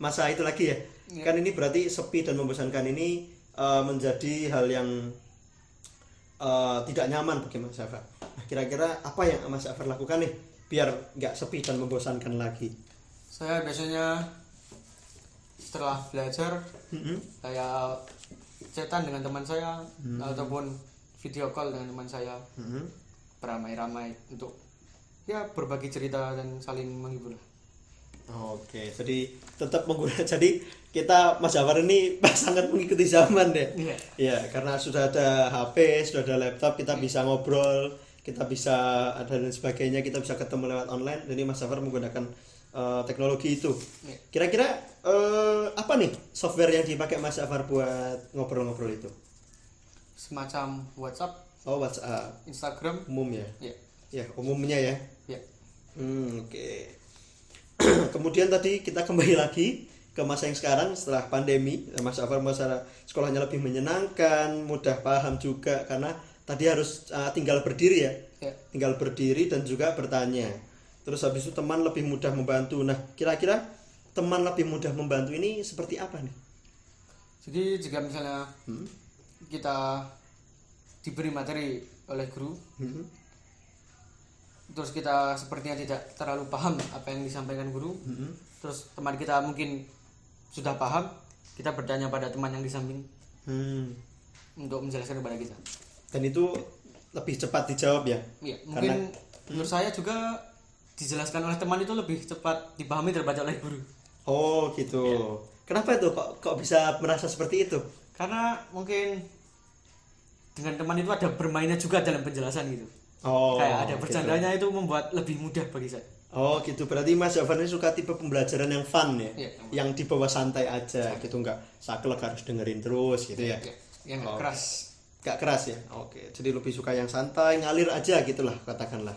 masa itu lagi ya. Kan ini berarti sepi dan membosankan ini menjadi hal yang tidak nyaman bagi Mas Jafar. Nah, kira-kira apa yang Mas Jafar lakukan nih biar nggak sepi dan membosankan lagi? Saya biasanya setelah belajar saya chatan dengan teman saya ataupun video call dengan teman saya, beramai-ramai untuk ya berbagi cerita dan saling menghibur. Oke, jadi tetap menggunakan, jadi kita Mas Jafar ini sangat mengikuti zaman deh. Iya. Ya, karena sudah ada HP, sudah ada laptop, kita bisa ngobrol, kita bisa ada dan sebagainya, kita bisa ketemu lewat online. Jadi Mas Jafar menggunakan teknologi itu. Iya. Kira-kira apa nih software yang dipakai Mas Jafar buat ngobrol-ngobrol itu? Semacam WhatsApp, Oh, WhatsApp, Instagram. umum ya? Ya. Ya, umumnya ya. Ya. Oke. Kemudian tadi kita kembali lagi ke masa yang sekarang setelah pandemi. Mas Jafar masa sekolahnya lebih menyenangkan, mudah paham juga karena tadi harus tinggal berdiri ya. Ya. Tinggal berdiri dan juga bertanya. Terus habis itu teman lebih mudah membantu. Nah, kira-kira teman lebih mudah membantu ini seperti apa nih? Jadi jika misalnya kita diberi materi oleh guru, terus kita sepertinya tidak terlalu paham apa yang disampaikan guru, terus teman kita mungkin sudah paham, kita bertanya pada teman yang di samping untuk menjelaskan kepada kita. Dan itu lebih cepat dijawab ya? Iya, mungkin menurut saya juga dijelaskan oleh teman itu lebih cepat dipahami daripada oleh guru. Oh gitu. Ya. Kenapa itu kok bisa merasa seperti itu? Karena mungkin dengan teman itu ada bermainnya juga dalam penjelasan gitu. Oh, Kayak ada gitu. bercandanya itu membuat lebih mudah bagi saya. Oh gitu, berarti Mas Jafar ini suka tipe pembelajaran yang fun ya? Iya. Yang dibawa santai aja gitu, nggak saklek harus dengerin terus gitu ya? Yang nggak Oh. keras. Nggak keras ya? Oke, jadi lebih suka yang santai, ngalir aja gitulah katakanlah.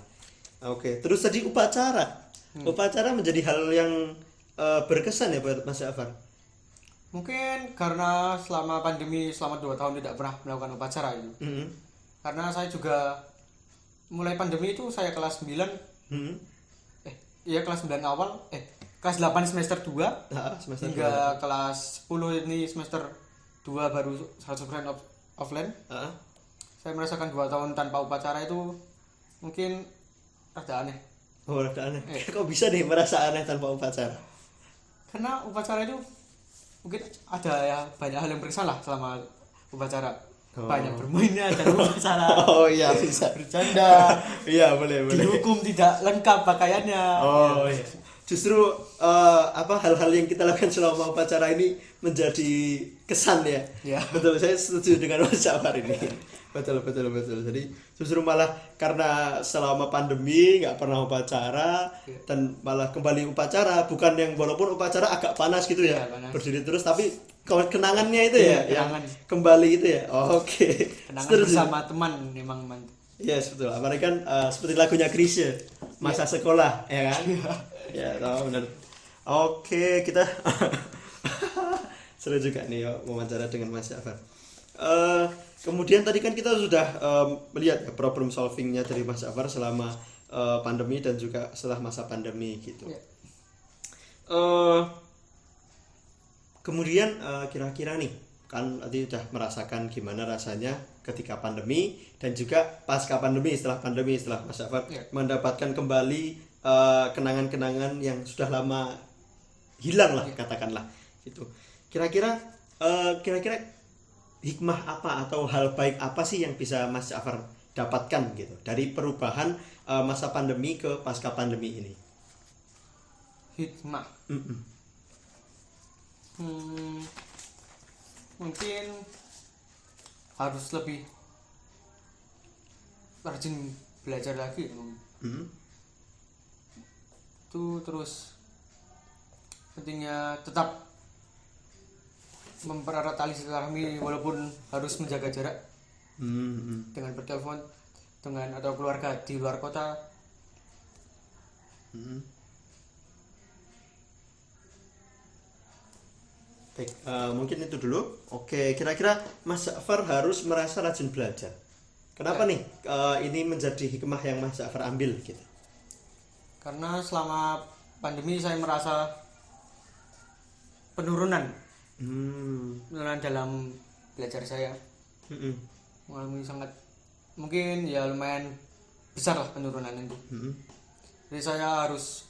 Oke, terus tadi upacara. Upacara menjadi hal yang berkesan ya buat Mas Jafar? Mungkin karena selama pandemi selama 2 tahun tidak pernah melakukan upacara itu. Mhm. Karena saya juga mulai pandemi itu saya kelas 9 Mhm. kelas 9 awal kelas 8 semester 2 Nah, semester hingga kelas 10 ini semester 2 baru 100% offline. Ah, Saya merasakan 2 tahun tanpa upacara itu mungkin rada aneh. oh, rada aneh. Kok bisa nih merasa aneh tanpa upacara? Karena upacara itu mungkin ada ya banyak hal yang berkesan lah selama upacara. Banyak bermainnya dan upacara. Oh iya bisa. Bercanda. Iya boleh. Dihukum tidak lengkap pakaiannya. Oh iya. Justru hal-hal yang kita lakukan selama upacara ini menjadi kesan ya. Ya. Betul, saya setuju dengan Mas Jafar ini. Betul. Jadi justru malah karena selama pandemi nggak pernah upacara dan malah kembali upacara, bukan yang walaupun upacara agak panas gitu ya, Panas. berdiri terus tapi kenangannya itu ya, yang kenangan. kembali itu ya. Oke. Kenangan Setuju. bersama teman memang mantap. Yes betul, apalagi kan seperti lagunya Chrisye, masa sekolah ya kan? Ya tahu benar. Oke kita seru juga nih wawancara dengan Mas Jafar. Kemudian tadi kan kita sudah melihat ya, problem solvingnya dari Mas Jafar selama pandemi dan juga setelah masa pandemi gitu. Ya. Kemudian kira-kira nih kan tadi sudah merasakan gimana rasanya ketika pandemi dan juga pasca pandemi, setelah Mas Jafar mendapatkan kembali kenangan-kenangan yang sudah lama hilang lah katakanlah gitu. Kira-kira hikmah apa atau hal baik apa sih yang bisa Mas Jafar dapatkan gitu dari perubahan masa pandemi ke pasca pandemi ini? Hikmah. Mungkin harus lebih rajin belajar lagi. Itu terus pentingnya tetap mempererat tali silaturahmi walaupun harus menjaga jarak dengan bertelepon dengan atau keluarga di luar kota. Baik, mungkin itu dulu. Oke, kira-kira Mas Jafar harus merasa rajin belajar. Kenapa nih ini menjadi hikmah yang Mas Jafar ambil gitu? Karena selama pandemi saya merasa penurunan Hmm. dalam belajar saya. Mm-mm. Mengalami sangat mungkin ya lumayan besar lah penurunan itu. Mm-mm. Jadi saya harus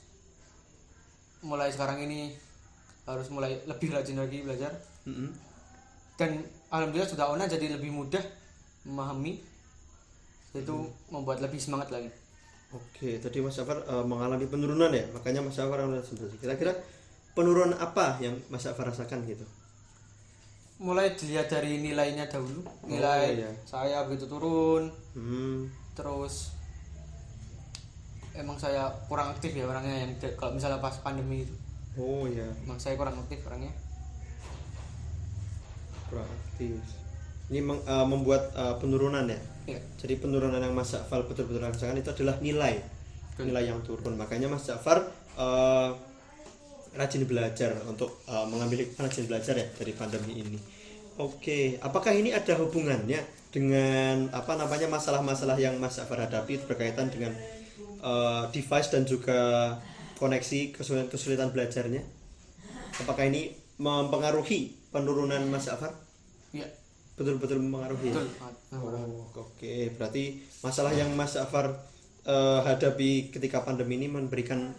mulai sekarang ini harus mulai lebih rajin lagi belajar. Mm-mm. Dan alhamdulillah sudah online jadi lebih mudah memahami, itu membuat lebih semangat lagi. Oke, tadi Mas Jafar mengalami penurunan ya, makanya Mas Jafar kira-kira penurunan apa yang Mas Jafar rasakan gitu? Mulai dilihat dari nilainya dahulu, nilai iya. saya begitu turun, Hmm. terus emang saya kurang aktif ya orangnya yang kalau misalnya pas pandemi itu, Oh ya, emang saya kurang aktif orangnya. kurang aktif. Ini membuat penurunan ya. Ya, Jadi penurunan yang Mas Jafar betul-betul rasakan itu adalah nilai yang turun. Makanya Mas Jafar rajin belajar untuk mengambil rajin belajar ya dari pandemi ini. Oke, apakah ini ada hubungannya dengan apa namanya masalah-masalah yang Mas Jafar hadapi berkaitan dengan device dan juga koneksi kesulitan belajarnya? Apakah ini mempengaruhi penurunan Mas Jafar? iya, Betul-betul mempengaruhi. betul. Oh, oke. Berarti masalah yang Mas Jafar hadapi ketika pandemi ini memberikan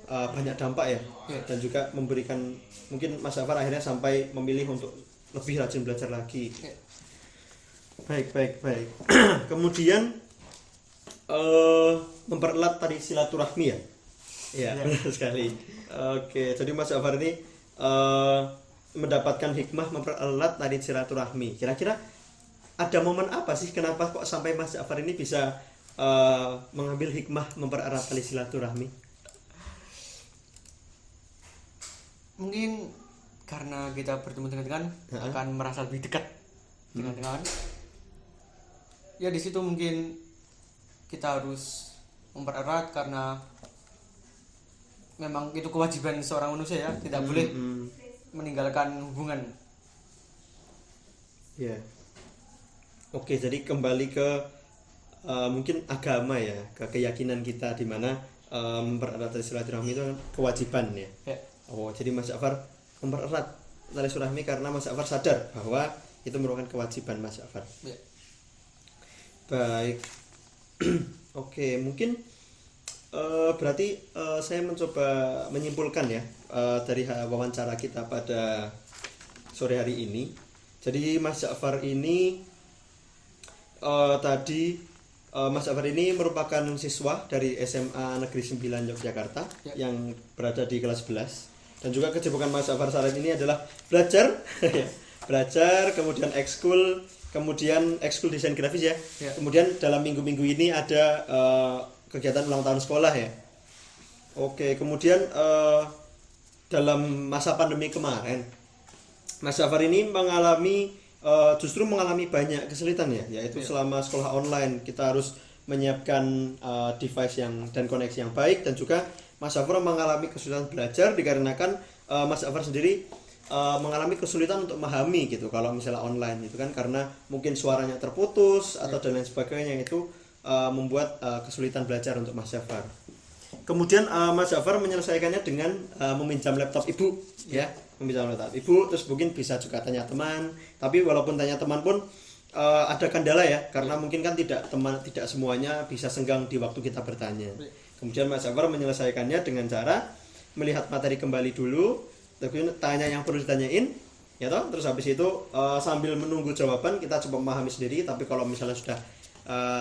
banyak dampak ya, Iya. dan juga memberikan mungkin Mas Jafar akhirnya sampai memilih untuk lebih rajin belajar lagi. Iya. Baik. Kemudian mempererat tadi silaturahmi ya. Iya, benar sekali. Oke, jadi Mas Jafar ini mendapatkan hikmah mempererat tadi silaturahmi. Kira-kira ada momen apa sih kenapa kok sampai Mas Jafar ini bisa mengambil hikmah mempererat tali silaturahmi? Mungkin karena kita bertemu dengan teman akan merasa lebih dekat dengan teman. Ya di situ mungkin kita harus mempererat karena memang itu kewajiban seorang manusia ya, tidak boleh meninggalkan hubungan. Ya. Oke, jadi kembali ke mungkin agama ya, ke keyakinan kita di mana mempererat tali silaturahmi itu kewajiban ya. Ya. Oh, jadi Mas Jafar mempererat tali silaturahmi karena Mas Jafar sadar bahwa itu merupakan kewajiban Mas Jafar. Ya. Baik. Oke, mungkin berarti saya mencoba menyimpulkan ya dari wawancara kita pada sore hari ini. Jadi Mas Jafar ini Mas Jafar ini merupakan siswa dari SMA Negeri 9 Yogyakarta yang berada di kelas 11. Dan juga kesibukan Mas Jafar saat ini adalah belajar, belajar, kemudian ekskul desain grafis ya. Kemudian dalam minggu-minggu ini ada kegiatan ulang tahun sekolah ya. Oke, kemudian dalam masa pandemi kemarin Mas Jafar ini justru mengalami banyak kesulitan ya, yaitu selama sekolah online kita harus menyiapkan device dan koneksi yang baik, dan juga Mas Jafar mengalami kesulitan belajar dikarenakan Mas Jafar sendiri mengalami kesulitan untuk memahami gitu kalau misalnya online gitu kan, karena mungkin suaranya terputus atau dan lain sebagainya, itu membuat kesulitan belajar untuk Mas Jafar. Kemudian Mas Jafar menyelesaikannya dengan meminjam laptop ibu ya, meminjam laptop ibu, terus mungkin bisa juga tanya teman, tapi walaupun tanya teman pun ada kendala ya, karena mungkin kan tidak semuanya bisa senggang di waktu kita bertanya. Kemudian Mas Jafar menyelesaikannya dengan cara melihat materi kembali dulu, terus tanya yang perlu ditanyain ya toh, terus habis itu sambil menunggu jawaban kita coba memahami sendiri. Tapi kalau misalnya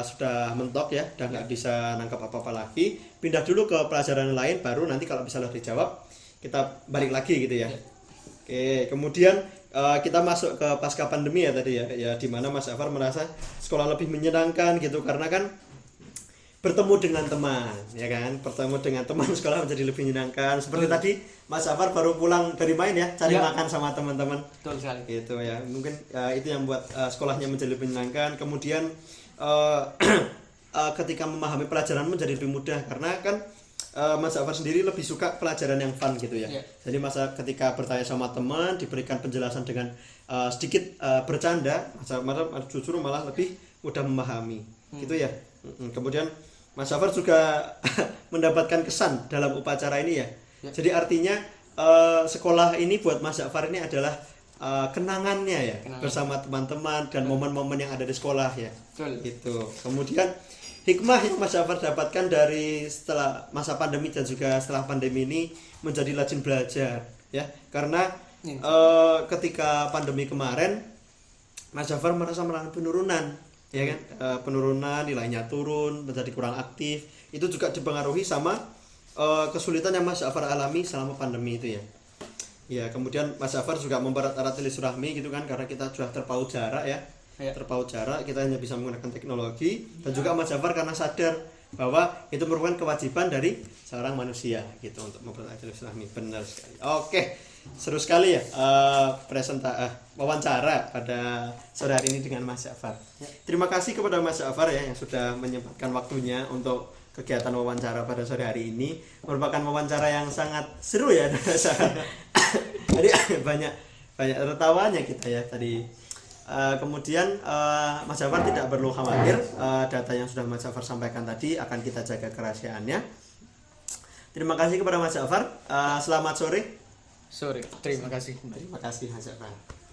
sudah mentok ya, udah nggak bisa nangkap apa-apa lagi, pindah dulu ke pelajaran lain, baru nanti kalau misalnya dijawab kita balik lagi gitu ya. Oke, kemudian kita masuk ke pasca pandemi ya tadi ya di mana Mas Jafar merasa sekolah lebih menyenangkan gitu, karena kan bertemu dengan teman ya kan, bertemu dengan teman sekolah menjadi lebih menyenangkan. Seperti tadi Mas Jafar baru pulang dari main ya, cari makan sama teman-teman. Betul sekali. Gitu ya, mungkin itu yang membuat sekolahnya menjadi lebih menyenangkan. Kemudian ketika memahami pelajaran menjadi lebih mudah, karena kan Mas Jafar sendiri lebih suka pelajaran yang fun gitu ya. Jadi ketika bertanya sama teman, diberikan penjelasan dengan sedikit bercanda, Mas Jafar justru malah lebih mudah memahami gitu ya. Kemudian Mas Jafar juga mendapatkan kesan dalam upacara ini ya. Jadi artinya sekolah ini buat Mas Ja'far ini adalah kenangannya ya, bersama teman-teman dan momen-momen yang ada di sekolah ya. Betul. Itu. Kemudian hikmah yang Mas Ja'far dapatkan dari setelah masa pandemi dan juga setelah pandemi ini menjadi rajin belajar ya. Karena ketika pandemi kemarin Mas Ja'far merasa mengalami penurunan ya kan, penurunan, nilainya turun, menjadi kurang aktif. Itu juga dipengaruhi sama kesulitan yang Mas Ja'far alami selama pandemi itu ya. Ya, kemudian Mas Ja'far juga mempererat silaturahmi gitu kan, karena kita sudah terpaut jarak ya. Terpaut jarak, kita hanya bisa menggunakan teknologi. Dan juga Mas Ja'far karena sadar bahwa itu merupakan kewajiban dari seorang manusia gitu untuk mempererat silaturahmi. Benar sekali. Oke, seru sekali ya wawancara pada sore hari ini dengan Mas Ja'far. Terima kasih kepada Mas Ja'far ya yang sudah menyempatkan waktunya untuk kegiatan wawancara pada sore hari ini. Merupakan wawancara yang sangat seru ya. Jadi banyak tertawanya kita ya tadi. Kemudian Mas Ja'far tidak perlu khawatir, data yang sudah Mas Ja'far sampaikan tadi akan kita jaga kerahasiaannya. Terima kasih kepada Mas Ja'far. Selamat sore. Terima kasih. Terima kasih Mas Ja'far.